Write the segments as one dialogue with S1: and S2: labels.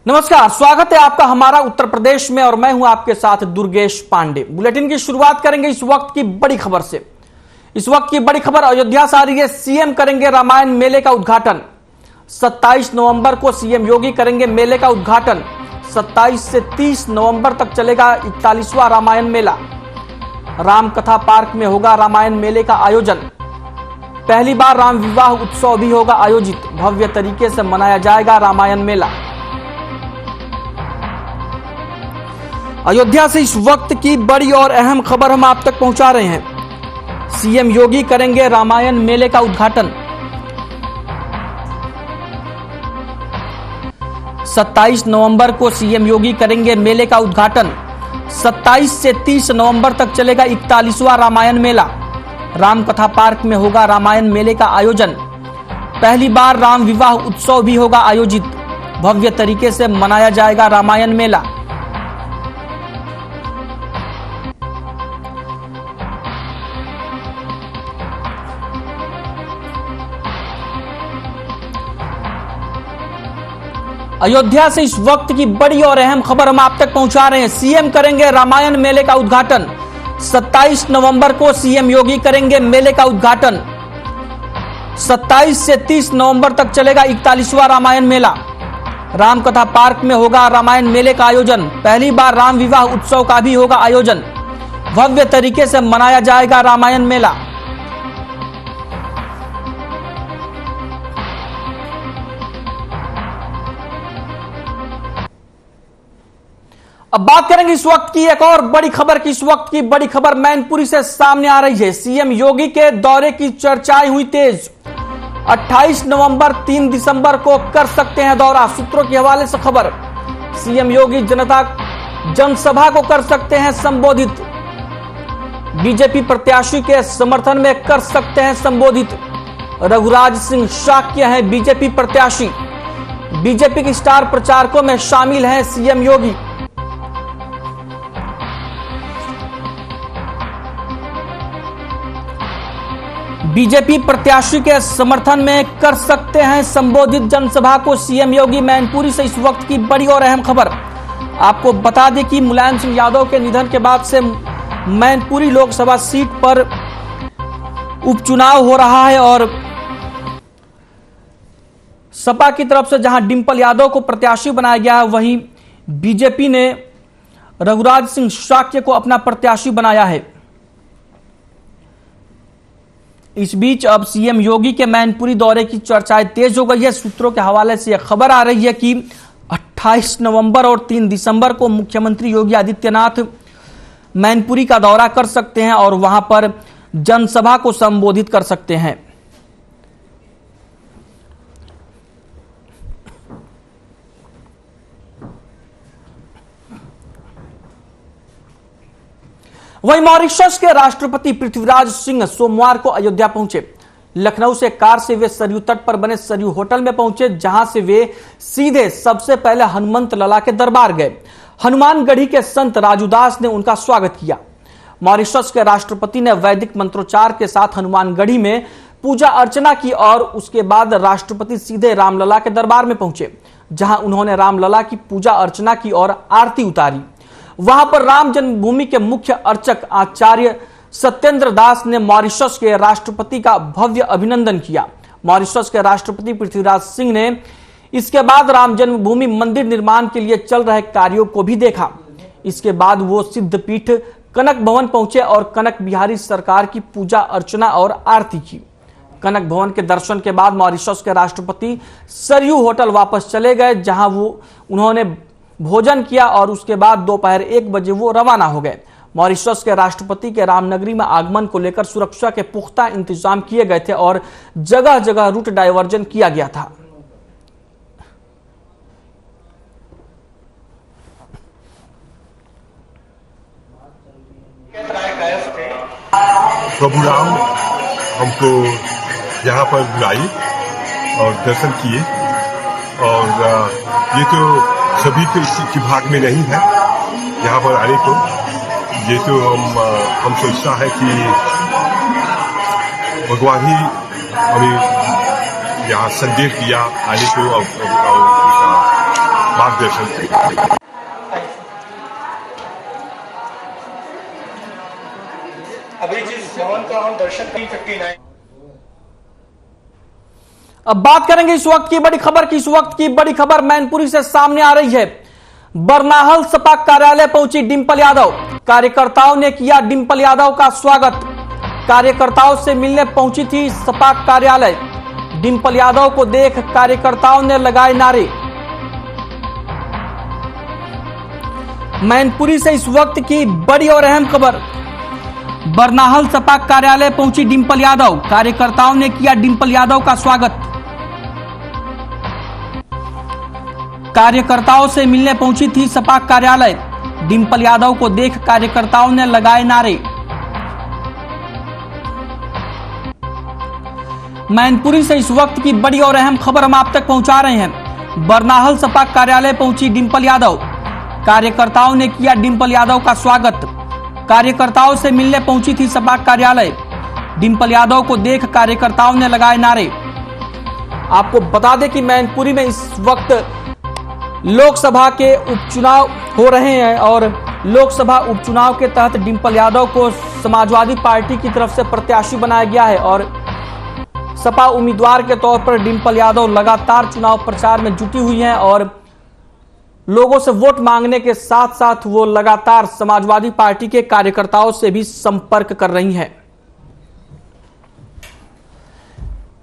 S1: नमस्कार, स्वागत है आपका हमारा उत्तर प्रदेश में और मैं हूं आपके साथ दुर्गेश पांडे। बुलेटिन की शुरुआत करेंगे इस वक्त की बड़ी खबर से। इस वक्त की बड़ी खबर अयोध्या से आ रही है। सीएम करेंगे रामायण मेले का उद्घाटन। 27 नवंबर को सीएम योगी करेंगे मेले का उद्घाटन। 27 से 30 नवंबर तक चलेगा 41वां रामायण मेला। राम कथा पार्क में होगा रामायण मेले का आयोजन। पहली बार राम विवाह उत्सव भी होगा आयोजित। भव्य तरीके से मनाया जाएगा रामायण मेला। अयोध्या से इस वक्त की बड़ी और अहम खबर हम आप तक पहुंचा रहे हैं। सीएम योगी करेंगे रामायण मेले का उद्घाटन। 27 नवंबर को सीएम योगी करेंगे मेले का उद्घाटन। 27 से 30 नवंबर तक चलेगा 41वां रामायण मेला। राम कथा पार्क में होगा रामायण मेले का आयोजन। पहली बार राम विवाह उत्सव भी होगा आयोजित। भव्य तरीके से मनाया जाएगा रामायण मेला। अयोध्या से इस वक्त की बड़ी और अहम खबर हम आप तक पहुंचा रहे हैं। सीएम करेंगे रामायण मेले का उद्घाटन। 27 नवंबर को सीएम योगी करेंगे मेले का उद्घाटन। 27 से 30 नवंबर तक चलेगा 41वां रामायण मेला। राम कथा पार्क में होगा रामायण मेले का आयोजन। पहली बार राम विवाह उत्सव का भी होगा आयोजन। भव्य तरीके से मनाया जाएगा रामायण मेला। अब बात करेंगे इस वक्त की एक और बड़ी खबर की। इस वक्त की बड़ी खबर मैनपुरी से सामने आ रही है। सीएम योगी के दौरे की चर्चाएं हुई तेज। 28 नवंबर 3 दिसंबर को कर सकते हैं दौरा। सूत्रों के हवाले से खबर। सीएम योगी जनसभा को कर सकते हैं संबोधित। बीजेपी प्रत्याशी के समर्थन में कर सकते हैं संबोधित। रघुराज सिंह शाक्य हैं बीजेपी प्रत्याशी। बीजेपी के स्टार प्रचारकों में शामिल हैं सीएम योगी। बीजेपी प्रत्याशी के समर्थन में कर सकते हैं संबोधित जनसभा को सीएम योगी। मैनपुरी से इस वक्त की बड़ी और अहम खबर। आपको बता दें कि मुलायम सिंह यादव के निधन के बाद से मैनपुरी लोकसभा सीट पर उपचुनाव हो रहा है और सपा की तरफ से जहां डिंपल यादव को प्रत्याशी बनाया गया है, वहीं बीजेपी ने रघुराज सिंह शाक्य को अपना प्रत्याशी बनाया है। इस बीच अब सीएम योगी के मैनपुरी दौरे की चर्चाएं तेज हो गई है। सूत्रों के हवाले से यह खबर आ रही है कि 28 नवंबर और 3 दिसंबर को मुख्यमंत्री योगी आदित्यनाथ मैनपुरी का दौरा कर सकते हैं और वहां पर जनसभा को संबोधित कर सकते हैं। वहीं मॉरिशस के राष्ट्रपति पृथ्वीराज सिंह सोमवार को अयोध्या पहुंचे। लखनऊ से कार से वे सरयू तट पर बने सरयू होटल में पहुंचे, जहां से वे सीधे सबसे पहले हनुमंत लला के दरबार गए। हनुमानगढ़ी के संत राजूदास ने उनका स्वागत किया। मॉरिशस के राष्ट्रपति ने वैदिक मंत्रोच्चार के साथ हनुमानगढ़ी में पूजा अर्चना की और उसके बाद राष्ट्रपति सीधे रामलला के दरबार में पहुंचे, जहां उन्होंने रामलला की पूजा अर्चना की और आरती उतारी। वहां पर राम जन्मभूमि के मुख्य अर्चक आचार्य सत्येंद्र दास ने मॉरिशस के राष्ट्रपति का भव्य अभिनंदन किया। मॉरिशस के राष्ट्रपति पृथ्वीराज सिंह ने इसके बाद राम जन्मभूमि मंदिर निर्माण के लिए चल रहे कार्यों को भी देखा। इसके बाद वो सिद्धपीठ कनक भवन पहुंचे और कनक बिहारी सरकार की पूजा अर्चना और आरती की। कनक भवन के दर्शन के बाद मॉरिशस के राष्ट्रपति सरयू होटल वापस चले गए, जहां उन्होंने भोजन किया और उसके बाद दोपहर 1 बजे वो रवाना हो गए। मॉरिशस के राष्ट्रपति के रामनगरी में आगमन को लेकर सुरक्षा के पुख्ता इंतजाम किए गए थे और जगह जगह रूट डायवर्जन किया गया था।
S2: प्रभु राम हमको यहाँ पर बुलाई और दर्शन किए और ये तो सभी के भाग में नहीं है यहाँ पर आने को। ये तो हम सोचता है कि भगवान ही हमें यहाँ संदेश दिया आने को और मार्गदर्शन करें।
S3: अभी जिस भवन का हम दर्शन 59
S1: अब बात करेंगे इस वक्त की बड़ी खबर की। इस वक्त की बड़ी खबर मैनपुरी से सामने आ रही है। बरनाहल सपा कार्यालय पहुंची डिंपल यादव। कार्यकर्ताओं ने किया डिंपल यादव का स्वागत। कार्यकर्ताओं से मिलने पहुंची थी सपा कार्यालय। डिंपल यादव को देख कार्यकर्ताओं ने लगाए नारे। मैनपुरी से इस वक्त की बड़ी और अहम खबर। बरनाहल सपा कार्यालय पहुंची डिंपल यादव। कार्यकर्ताओं ने किया डिंपल यादव का स्वागत। कार्यकर्ताओं से मिलने पहुंची थी सपा कार्यालय। डिंपल यादव को देख कार्यकर्ताओं ने लगाए नारे। मैनपुरी से इस वक्त की बड़ी और अहम खबर हम आप तक पहुंचा रहे हैं। बरनाहल सपा कार्यालय पहुंची डिंपल यादव। कार्यकर्ताओं ने किया डिंपल यादव का स्वागत। कार्यकर्ताओं से मिलने पहुंची थी सपा कार्यालय। डिंपल यादव को देख कार्यकर्ताओं ने लगाए नारे। आपको बता दें कि मैनपुरी में इस वक्त लोकसभा के उपचुनाव हो रहे हैं और लोकसभा उपचुनाव के तहत डिंपल यादव को समाजवादी पार्टी की तरफ से प्रत्याशी बनाया गया है और सपा उम्मीदवार के तौर पर डिंपल यादव लगातार चुनाव प्रचार में जुटी हुई हैं और लोगों से वोट मांगने के साथ साथ वो लगातार समाजवादी पार्टी के कार्यकर्ताओं से भी संपर्क कर रही हैं।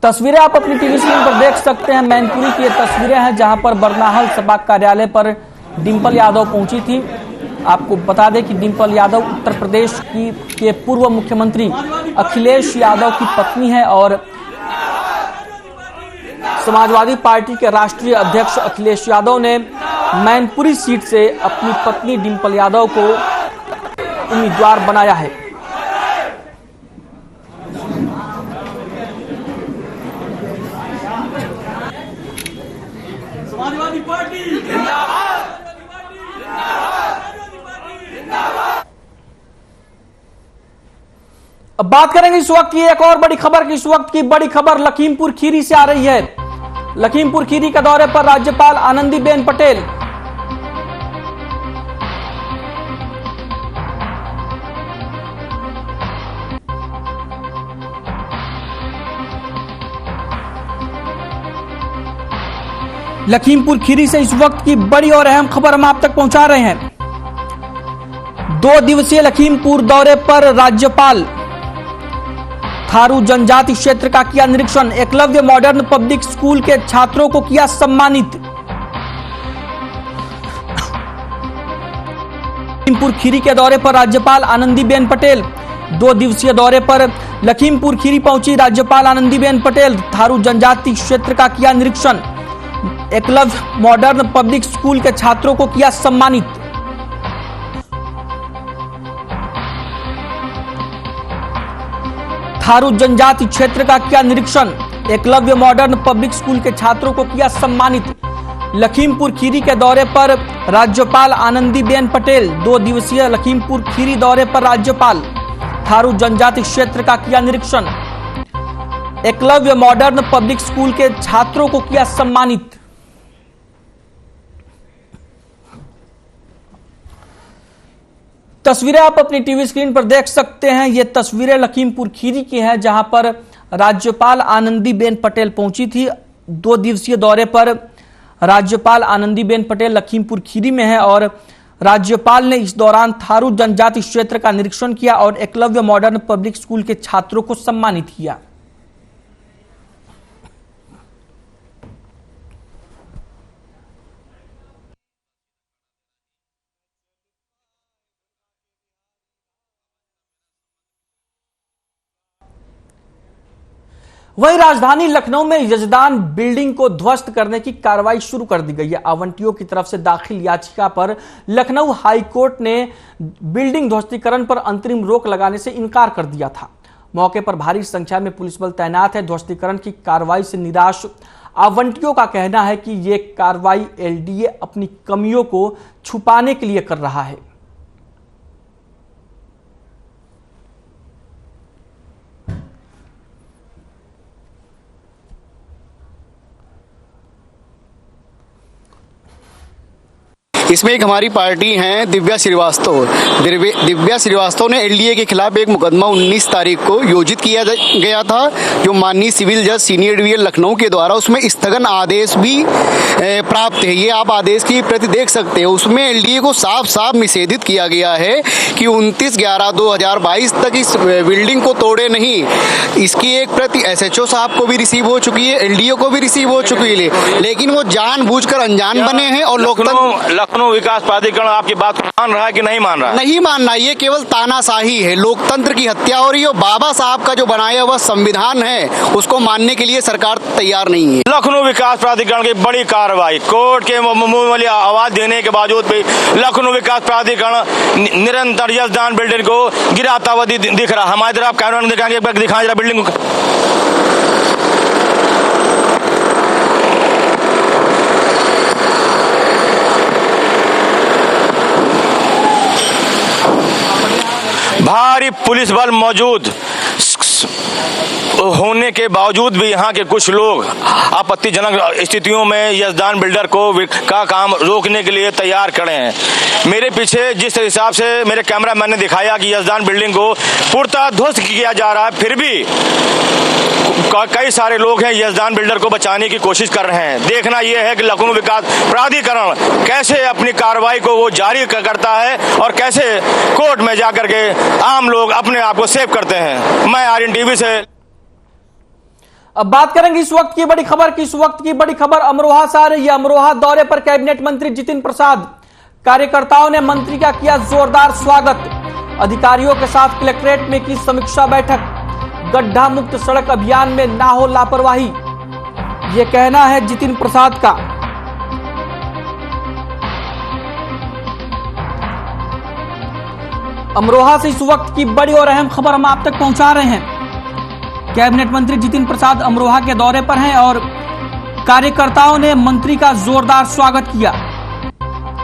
S1: तस्वीरें आप अपनी टीवी स्क्रीन पर देख सकते हैं। मैनपुरी की ये तस्वीरें हैं जहां पर बरनाहल सपा कार्यालय पर डिंपल यादव पहुंची थी। आपको बता दें कि डिंपल यादव उत्तर प्रदेश के पूर्व मुख्यमंत्री अखिलेश यादव की पत्नी है और समाजवादी पार्टी के राष्ट्रीय अध्यक्ष अखिलेश यादव ने मैनपुरी सीट से अपनी पत्नी डिंपल यादव को उम्मीदवार बनाया है।
S4: समाजवादी पार्टी
S1: अब बात करेंगे इस वक्त की एक और बड़ी खबर की। इस वक्त की बड़ी खबर लखीमपुर खीरी से आ रही है। लखीमपुर खीरी के दौरे पर राज्यपाल आनंदीबेन पटेल। लखीमपुर खीरी से इस वक्त की बड़ी और अहम खबर हम आप तक पहुंचा रहे हैं। 2 दिवसीय लखीमपुर दौरे पर राज्यपाल थारू जनजाति क्षेत्र का किया निरीक्षण। एकलव्य मॉडर्न पब्लिक स्कूल के छात्रों को किया सम्मानित। लखीमपुर खीरी के दौरे पर राज्यपाल आनंदीबेन पटेल। 2 दिवसीय दौरे पर लखीमपुर खीरी पहुंची राज्यपाल आनंदीबेन पटेल। थारू जनजाति क्षेत्र का किया निरीक्षण। एकलव्य मॉडर्न पब्लिक स्कूल के छात्रों को किया सम्मानित। थारू जनजाति क्षेत्र का किया निरीक्षण। एकलव्य मॉडर्न पब्लिक स्कूल के छात्रों को किया सम्मानित। लखीमपुर खीरी के दौरे पर राज्यपाल आनंदीबेन पटेल। 2 दिवसीय लखीमपुर खीरी दौरे पर राज्यपाल थारू जनजाति क्षेत्र का किया निरीक्षण। एकलव्य मॉडर्न पब्लिक स्कूल के छात्रों को किया सम्मानित। तस्वीरें आप अपनी टीवी स्क्रीन पर देख सकते हैं। ये तस्वीरें लखीमपुर खीरी की हैं जहां पर राज्यपाल आनंदीबेन पटेल पहुंची थी। 2 दिवसीय दौरे पर राज्यपाल आनंदीबेन पटेल लखीमपुर खीरी में है और राज्यपाल ने इस दौरान थारू जनजाति क्षेत्र का निरीक्षण किया और एकलव्य मॉडर्न पब्लिक स्कूल के छात्रों को सम्मानित किया। वहीं राजधानी लखनऊ में यजदान बिल्डिंग को ध्वस्त करने की कार्रवाई शुरू कर दी गई है। आवंटियों की तरफ से दाखिल याचिका पर लखनऊ हाईकोर्ट ने बिल्डिंग ध्वस्तीकरण पर अंतरिम रोक लगाने से इनकार कर दिया था। मौके पर भारी संख्या में पुलिस बल तैनात है। ध्वस्तीकरण की कार्रवाई से निराश आवंटियों का कहना है कि यह कार्रवाई एलडीए अपनी कमियों को छुपाने के लिए कर रहा है।
S4: इसमें एक हमारी पार्टी है दिव्या श्रीवास्तव। दिव्या श्रीवास्तव ने एनडीए के खिलाफ एक मुकदमा 19 तारीख को योजित किया गया था, जो माननीय सिविल जज सीनियर डिवीजन लखनऊ के द्वारा उसमें स्थगन आदेश भी प्राप्त है। ये आप आदेश की प्रति देख सकते हैं। उसमें एनडीए को साफ साफ निषेधित किया गया है कि 29/11/2022 तक इस बिल्डिंग को तोड़े नहीं। इसकी एक प्रति एसएचओ साहब को भी रिसीव हो चुकी है, एलडीओ को भी रिसीव हो चुकी है, लेकिन वो जानबूझकर अनजान बने हैं। और
S5: लखनऊ विकास प्राधिकरण आपकी बात को मान रहा है कि नहीं मान रहा?
S4: नहीं मान रहा। ये केवल तानाशाही है, लोकतंत्र की हत्या हो रही है। बाबा साहब का जो बनाया हुआ संविधान है उसको मानने के लिए सरकार तैयार नहीं है।
S5: लखनऊ विकास प्राधिकरण की बड़ी कार्रवाई, कोर्ट के मुंह वाली आवाज देने के बावजूद भी लखनऊ विकास प्राधिकरण निरंतर यजदान बिल्डिंग को गिराता हुआ दिख रहा। हमारी तरफ कैमरा दिखाएंगे, दिखाएं जरा बिल्डिंग को। भारी पुलिस बल मौजूद होने के बावजूद भी यहाँ के कुछ लोग आपत्तिजनक स्थितियों में यजदान बिल्डर का काम रोकने के लिए तैयार खड़े हैं। मेरे पीछे जिस हिसाब से मेरे कैमरामैन ने दिखाया कि यजदान बिल्डिंग को पूर्णतः ध्वस्त किया जा रहा है, फिर भी कई सारे लोग हैं यजदान बिल्डर को बचाने की कोशिश कर रहे हैं। देखना यह है कि लखनऊ विकास प्राधिकरण कैसे अपनी कार्रवाई को वो जारी करता है और कैसे कोर्ट में जाकर के आम लोग अपने आप को सेव करते हैं। मैं आर्यन टीवी से
S1: अब बात करेंगे इस वक्त की बड़ी खबर की। इस वक्त की बड़ी खबर अमरोहा से आ रही है। अमरोहा दौरे पर कैबिनेट मंत्री जितिन प्रसाद, कार्यकर्ताओं ने मंत्री का किया जोरदार स्वागत। अधिकारियों के साथ कलेक्ट्रेट में की समीक्षा बैठक। गड्ढा मुक्त सड़क अभियान में ना हो लापरवाही, ये कहना है जितिन प्रसाद का। अमरोहा से इस वक्त की बड़ी और अहम खबर हम आप तक पहुंचा रहे हैं। कैबिनेट मंत्री जितिन प्रसाद अमरोहा के दौरे पर हैं और कार्यकर्ताओं ने मंत्री का जोरदार स्वागत किया।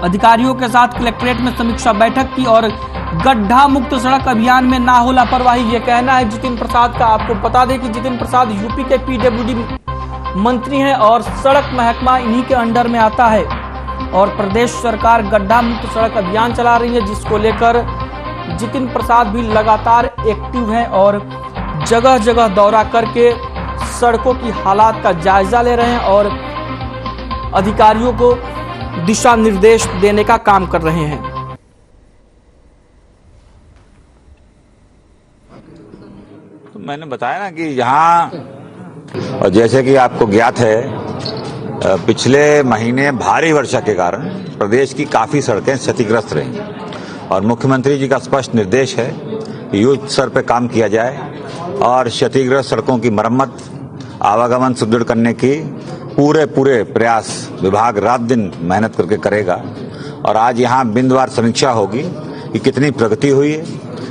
S1: अधिकारियों के साथ कलेक्ट्रेट में समीक्षा बैठक की और गड्ढा मुक्त सड़क अभियान में ना हो लापरवाही, यह कहना है जितिन प्रसाद का। आपको बता दें कि जितिन प्रसाद यूपी के पीडब्ल्यूडी मंत्री हैं और सड़क महकमा इन्हीं के अंडर में आता है और प्रदेश सरकार गड्ढा मुक्त सड़क अभियान चला रही है, जिसको लेकर जितिन प्रसाद भी लगातार एक्टिव हैं और जगह जगह दौरा करके सड़कों की हालात का जायजा ले रहे हैं और अधिकारियों को दिशा निर्देश देने का काम कर रहे हैं।
S6: तो मैंने बताया ना कि यहाँ, और जैसे कि आपको ज्ञात है, पिछले महीने भारी वर्षा के कारण प्रदेश की काफी सड़कें क्षतिग्रस्त रही और मुख्यमंत्री जी का स्पष्ट निर्देश है कि युद्ध स्तर पर काम किया जाए और क्षतिग्रस्त सड़कों की मरम्मत, आवागमन सुदृढ़ करने की पूरे प्रयास विभाग रात दिन मेहनत करके करेगा। और आज यहाँ बिंदुवार समीक्षा होगी कि कितनी प्रगति हुई है,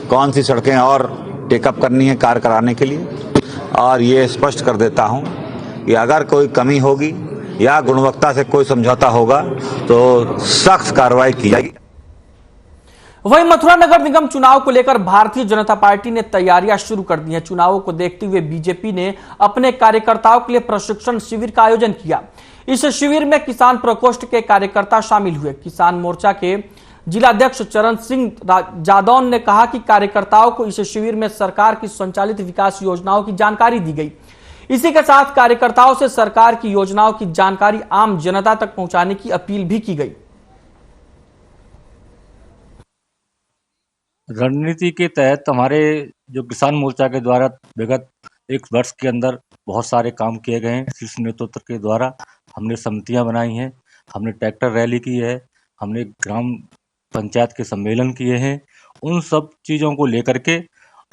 S6: कौन सी सड़कें और टेकअप करनी है कार्य कराने के लिए। और ये स्पष्ट कर देता हूँ कि अगर कोई कमी होगी या गुणवत्ता से कोई समझौता होगा तो सख्त कार्रवाई की जाएगी।
S1: वहीं मथुरा नगर निगम चुनाव को लेकर भारतीय जनता पार्टी ने तैयारियां शुरू कर दी हैं। चुनावों को देखते हुए बीजेपी ने अपने कार्यकर्ताओं के लिए प्रशिक्षण शिविर का आयोजन किया। इस शिविर में किसान प्रकोष्ठ के कार्यकर्ता शामिल हुए। किसान मोर्चा के जिलाध्यक्ष चरण सिंह जादौन ने कहा कि कार्यकर्ताओं को इस शिविर में सरकार की संचालित विकास योजनाओं की जानकारी दी गई। इसी के साथ कार्यकर्ताओं से सरकार की योजनाओं की जानकारी आम जनता तक पहुंचाने की अपील भी की गई।
S7: रणनीति के तहत हमारे जो किसान मोर्चा के द्वारा विगत एक वर्ष के अंदर बहुत सारे काम किए गए हैं। शीर्ष नेतृत्व के द्वारा हमने समितियां बनाई हैं, हमने ट्रैक्टर रैली की है, हमने ग्राम पंचायत के सम्मेलन किए हैं। उन सब चीज़ों को लेकर के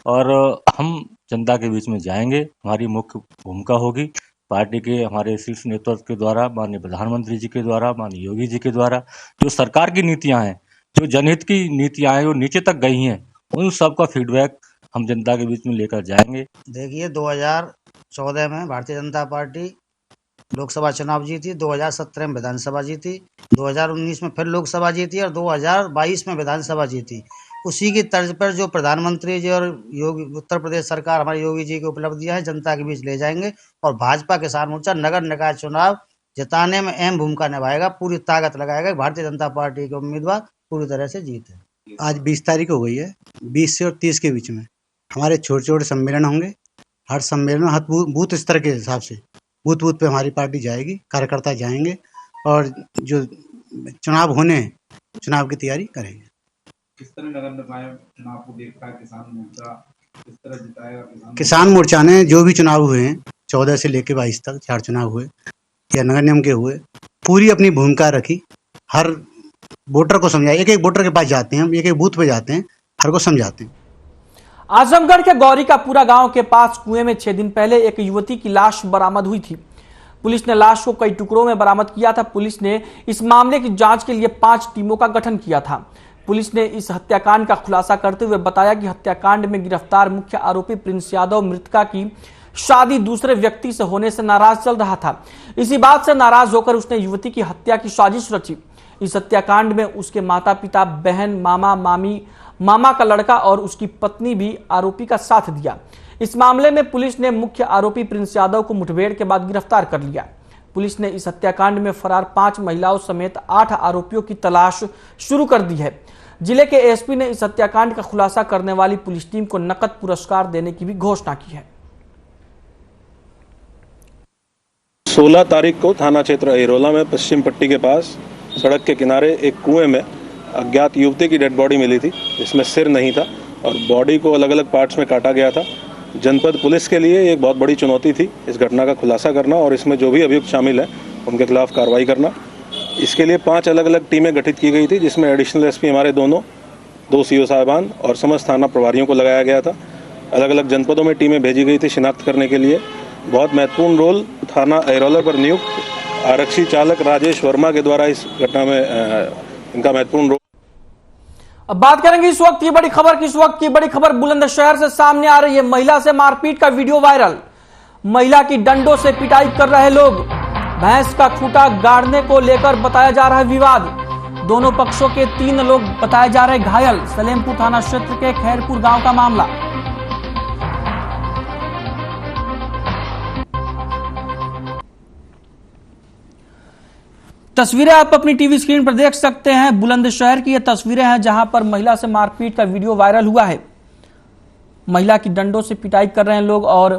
S7: और हम जनता के बीच में जाएंगे। हमारी मुख्य भूमिका होगी पार्टी के हमारे शीर्ष नेतृत्व के द्वारा, माननीय प्रधानमंत्री जी के द्वारा, माननीय योगी जी के द्वारा जो सरकार की नीतियां हैं, जो जनहित की नीतियां हैं, वो नीचे तक गई हैं, उन सब का फीडबैक हम जनता के बीच में लेकर जाएंगे।
S8: देखिए 2014 में भारतीय जनता पार्टी लोकसभा चुनाव जीती, 2017 में विधानसभा जीती, 2019 में फिर लोकसभा जीती और 2022 में विधानसभा जीती। उसी की तर्ज पर जो प्रधानमंत्री जी और योगी उत्तर प्रदेश सरकार हमारे योगी जी की उपलब्धियां हैं जनता के बीच ले जाएंगे और भाजपा किसान मोर्चा नगर निकाय चुनाव जिताने में अहम भूमिका निभाएगा, पूरी ताकत लगाएगा। भारतीय जनता पार्टी के उम्मीदवार पूरी तरह से जीते।
S9: आज 20 तारीख हो गई है, 20 से और 30 के बीच में हमारे छोटे छोटे सम्मेलन होंगे। हर सम्मेलन में हर बूथ स्तर के हिसाब से बूथ बूथ पे हमारी पार्टी जाएगी, कार्यकर्ता जाएंगे और जो चुनाव होने हैं, चुनाव की तैयारी करेंगे।
S10: किस तरह नगर निकाय चुनाव को देखता है किसान मोर्चा, किस तरह जिताएगा
S9: किसान मोर्चा ने जो भी चुनाव हुए हैं 14 से लेकर 22 तक 4 चुनाव हुए या नगर निगम के हुए, पूरी अपनी भूमिका रखी। हर वोटर को समझाया, एक एक वोटर के पास जाते हैं हम, एक एक बूथ पे जाते हैं, हर को समझाते हैं।
S1: आजमगढ़ के गौरी का पूरा गांव के पास कुएं में 6 दिन पहले एक युवती की लाश बरामद हुई थी। पुलिस ने लाश को कई टुकड़ों में बरामद किया था। पुलिस ने इस मामले की जांच के लिए 5 टीमों का गठन किया था। पुलिस ने इस हत्याकांड का खुलासा करते हुए बताया कि हत्याकांड में गिरफ्तार मुख्य आरोपी प्रिंस यादव मृतका की शादी दूसरे व्यक्ति से होने से नाराज चल रहा था। इसी बात से नाराज होकर उसने युवती की हत्या की साजिश रची। इस हत्याकांड में उसके माता पिता, बहन, मामा, मामी, मामा का लड़का और उसकी पत्नी भी आरोपी का साथ दिया। इस मामले में पुलिस ने मुख्य आरोपी प्रिंस यादव को मुठभेड़ के बाद गिरफ्तार कर लिया। पुलिस ने इस हत्याकांड में फरार 5 महिलाओं समेत 8 आरोपियों की तलाश शुरू कर दी है। जिले के एसपी ने इस हत्याकांड का खुलासा करने वाली पुलिस टीम को नकद पुरस्कार देने की भी घोषणा की है।
S11: 16 तारीख को थाना क्षेत्र अहिरोला में पश्चिम पट्टी के पास सड़क के किनारे एक कुएं में अज्ञात युवती की डेड बॉडी मिली थी, जिसमें सिर नहीं था और बॉडी को अलग अलग पार्ट्स में काटा गया था। जनपद पुलिस के लिए एक बहुत बड़ी चुनौती थी इस घटना का खुलासा करना और इसमें जो भी अभियुक्त शामिल हैं उनके खिलाफ कार्रवाई करना। इसके लिए 5 अलग अलग टीमें गठित की गई थी, जिसमें एडिशनल एसपी हमारे 2 सीओ साहिबान और समस्त थाना प्रभारियों को लगाया गया था। अलग अलग जनपदों में टीमें भेजी गई थी शिनाख्त करने के लिए। बहुत महत्वपूर्ण रोल थाना अहिरोला पर नियुक्त आरक्षी चालक राजेश वर्मा के द्वारा इस घटना में इनका महत्वपूर्ण रोल।
S1: अब बात करेंगे इस वक्त की बड़ी खबर की। इस वक्त की बड़ी खबर बुलंदशहर से सामने आ रही है। महिला से मारपीट का वीडियो वायरल। महिला की डंडों से पिटाई कर रहे लोग। भैंस का खूंटा गाड़ने को लेकर बताया जा रहा है विवाद। दोनों पक्षों के 3 लोग बताए जा रहे घायल। सलेमपुर थाना क्षेत्र के खैरपुर गांव का मामला। तस्वीरें आप अपनी टीवी स्क्रीन पर देख सकते हैं। बुलंदशहर की ये तस्वीरें हैं जहां पर महिला से मारपीट का वीडियो वायरल हुआ है। महिला की डंडों से पिटाई कर रहे हैं लोग और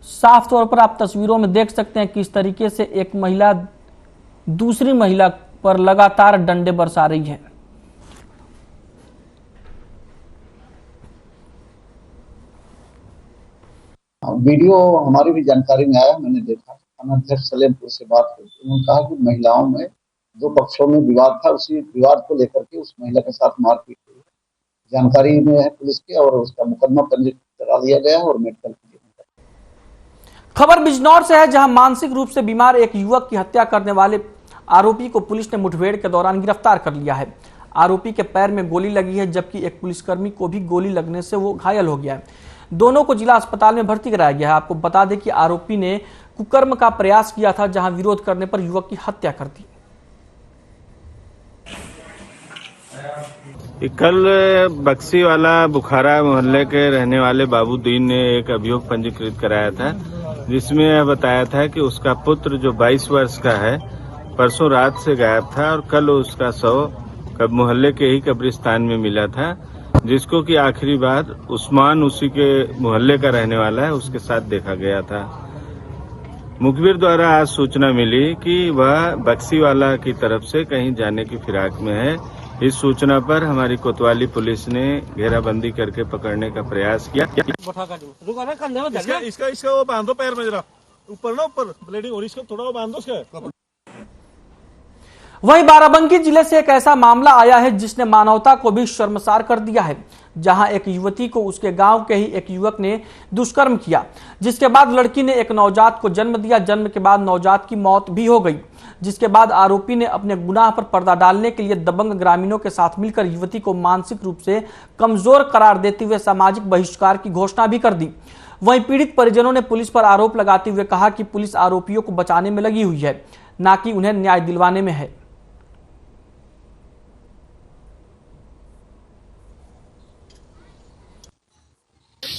S1: साफ तौर पर आप तस्वीरों में देख सकते हैं किस तरीके से एक महिला दूसरी महिला पर लगातार डंडे बरसा रही है।
S12: वीडियो हमारी भी जानकारी में आया, मैंने देखा। थानाध्यक्ष सलेमपुर से बात हुई, उन्होंने कहा कि महिलाओं में 2 पक्षों में विवाद था, उसी विवाद को लेकर के उस महिला के साथ मारपीट हुई। जानकारी में है पुलिस के और उसका मुकदमा पंजीकृत करा लिया गया और मेडिकल।
S1: खबर बिजनौर से है जहां मानसिक रूप से बीमार एक युवक की हत्या करने वाले आरोपी को पुलिस ने मुठभेड़ के दौरान गिरफ्तार कर लिया है। आरोपी के पैर में गोली लगी है जबकि एक पुलिसकर्मी को भी गोली लगने से वो घायल हो गया है। दोनों को जिला अस्पताल में भर्ती कराया गया है। आपको बता दें कि आरोपी ने कुकर्म का प्रयास किया था जहां विरोध करने पर युवक की हत्या कर दी।
S13: कल बक्सीवाला बुखारा मोहल्ले के रहने वाले बाबूदीन ने एक अभियोग पंजीकृत कराया था, जिसमें यह बताया था कि उसका पुत्र जो 22 वर्ष का है परसों रात से गायब था और कल उसका शव मोहल्ले के ही कब्रिस्तान में मिला था, जिसको कि आखिरी बार उस्मान उसी के मोहल्ले का रहने वाला है उसके साथ देखा गया था। मुखबिर द्वारा आज सूचना मिली कि वह बक्सीवाला की तरफ से कहीं जाने की फिराक में है। इस सूचना पर हमारी कोतवाली पुलिस ने घेराबंदी करके पकड़ने का प्रयास किया।
S14: इसका वो बांधो पैर में जरा ऊपर ना, ऊपर ब्लीडिंग हो रही, इसको थोड़ा वो बांधो इसका।
S1: वहीं बाराबंकी जिले से एक ऐसा मामला आया है जिसने मानवता को भी शर्मसार कर दिया है, जहां एक युवती को उसके गांव के ही एक युवक ने दुष्कर्म किया, जिसके बाद लड़की ने एक नवजात को जन्म दिया। जन्म के बाद नवजात की मौत भी हो गई, जिसके बाद आरोपी ने अपने गुनाह पर पर्दा डालने के लिए दबंग ग्रामीणों के साथ मिलकर युवती को मानसिक रूप से कमजोर करार देते हुए सामाजिक बहिष्कार की घोषणा भी कर दी। वहीं पीड़ित परिजनों ने पुलिस पर आरोप लगाते हुए कहा कि पुलिस आरोपियों को बचाने में लगी हुई है, न कि उन्हें न्याय दिलवाने में है।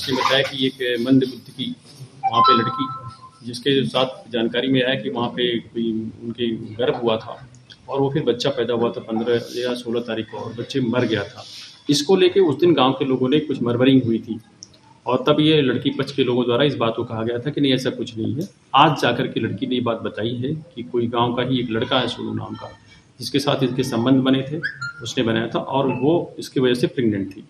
S15: बताया कि एक मंद बुद्धि की वहाँ पे लड़की जिसके साथ जानकारी में आया कि वहाँ पे कोई उनके गर्भ हुआ था और वो फिर बच्चा पैदा हुआ था 15 या 16 तारीख को और बच्चे मर गया था। इसको लेके उस दिन गांव के लोगों ने कुछ मरमरिंग हुई थी और तब ये लड़की पक्ष के लोगों द्वारा इस बात को कहा गया था कि नहीं ऐसा कुछ नहीं है। आज जाकर के लड़की ने ये बात बताई है कि कोई गांव का ही एक लड़का है सोनू नाम का, जिसके साथ इनके संबंध बने थे, उसने बनाया था और वो इसकी वजह से प्रेग्नेंट थी।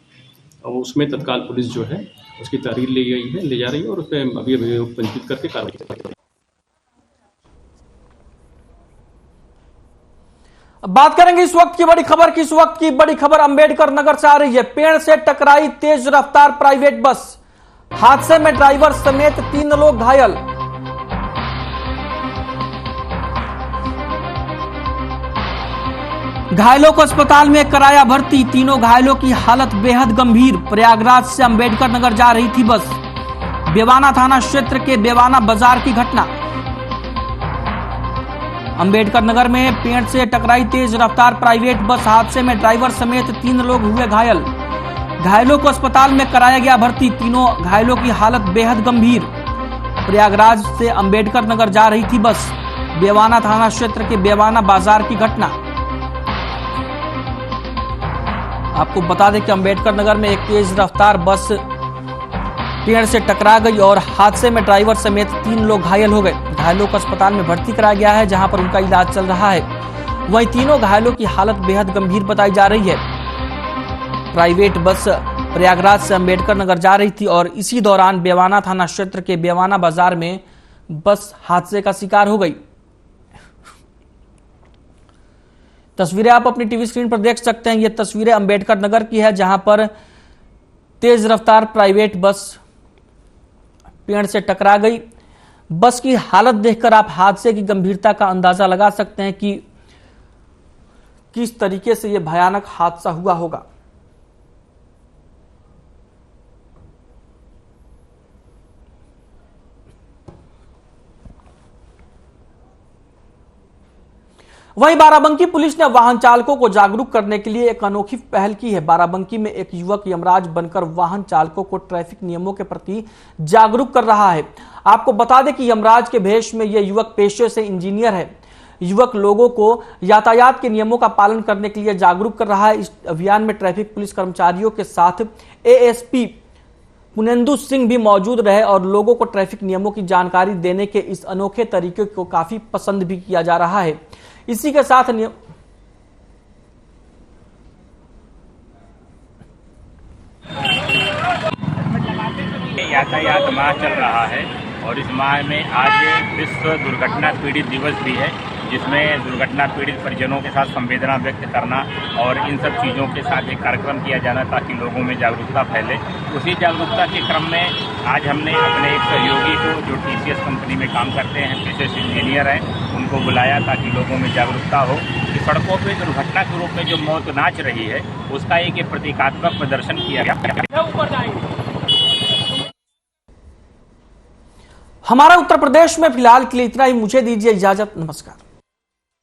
S15: और उसमें तत्काल पुलिस जो है उसकी तहरीर ले जा रही है और उस पर अभी अभियोग पंजीकृत करके कार्रवाई की जाएगी।
S1: बात करेंगे इस वक्त की बड़ी खबर की। इस वक्त की बड़ी खबर अंबेडकर नगर से आ रही है। पेड़ से टकराई तेज रफ्तार प्राइवेट बस, हादसे में ड्राइवर समेत 3 लोग घायल। घायलों को अस्पताल में कराया भर्ती, तीनों घायलों की हालत बेहद गंभीर। प्रयागराज से अंबेडकर नगर जा रही थी बस। बेवाना थाना क्षेत्र के बेवाना बाजार की घटना। अंबेडकर नगर में पेड़ से टकराई तेज रफ्तार प्राइवेट बस, हादसे में ड्राइवर समेत 3 लोग हुए घायल। घायलों को अस्पताल में कराया गया भर्ती, तीनों घायलों की हालत बेहद गंभीर। प्रयागराज से अंबेडकर नगर जा रही थी बस। बेवाना थाना क्षेत्र के बेवाना बाजार की घटना। आपको बता दें कि अंबेडकर नगर में एक तेज रफ्तार बस पेड़ से टकरा गई और हादसे में ड्राइवर समेत 3 लोग घायल हो गए। घायलों को अस्पताल में भर्ती कराया गया है, जहां पर उनका इलाज चल रहा है। वहीं तीनों घायलों की हालत बेहद गंभीर बताई जा रही है। प्राइवेट बस प्रयागराज से अंबेडकर नगर जा रही थी और इसी दौरान बेवाना थाना क्षेत्र के बेवाना बाजार में बस हादसे का शिकार हो गई। तस्वीरें आप अपनी टीवी स्क्रीन पर देख सकते हैं। ये तस्वीरें अंबेडकर नगर की है, जहां पर तेज रफ्तार प्राइवेट बस पेड़ से टकरा गई। बस की हालत देखकर आप हादसे की गंभीरता का अंदाजा लगा सकते हैं कि किस तरीके से यह भयानक हादसा हुआ होगा। वहीं बाराबंकी पुलिस ने वाहन चालकों को जागरूक करने के लिए एक अनोखी पहल की है। बाराबंकी में एक युवक यमराज बनकर वाहन चालकों को ट्रैफिक नियमों के प्रति जागरूक कर रहा है। आपको बता दें कि यमराज के भेष में यह युवक पेशे से इंजीनियर है। युवक लोगों को यातायात के नियमों का पालन करने के लिए जागरूक कर रहा है। इस अभियान में ट्रैफिक पुलिस कर्मचारियों के साथ एएसपी पुनेंदु सिंह भी मौजूद रहे और लोगों को ट्रैफिक नियमों की जानकारी देने के इस अनोखे तरीके को काफी पसंद भी किया जा रहा है। इसी के साथ
S16: यातायात माह चल रहा है और इस माह में आज विश्व दुर्घटना पीड़ित दिवस भी है, जिसमें दुर्घटना पीड़ित परिजनों के साथ संवेदना व्यक्त करना और इन सब चीज़ों के साथ एक कार्यक्रम किया जाना ताकि लोगों में जागरूकता फैले। उसी जागरूकता के क्रम में आज हमने अपने एक सहयोगी को जो TCS कंपनी में काम करते हैं, पेशे से इंजीनियर हैं, उनको बुलाया ताकि लोगों में जागरूकता हो कि सड़कों पर दुर्घटना के रूप में जो मौत नाच रही है उसका एक प्रतीकात्मक प्रदर्शन किया गया।
S1: हमारा उत्तर प्रदेश में फिलहाल के लिए इतना ही। मुझे दीजिए इजाजत, नमस्कार।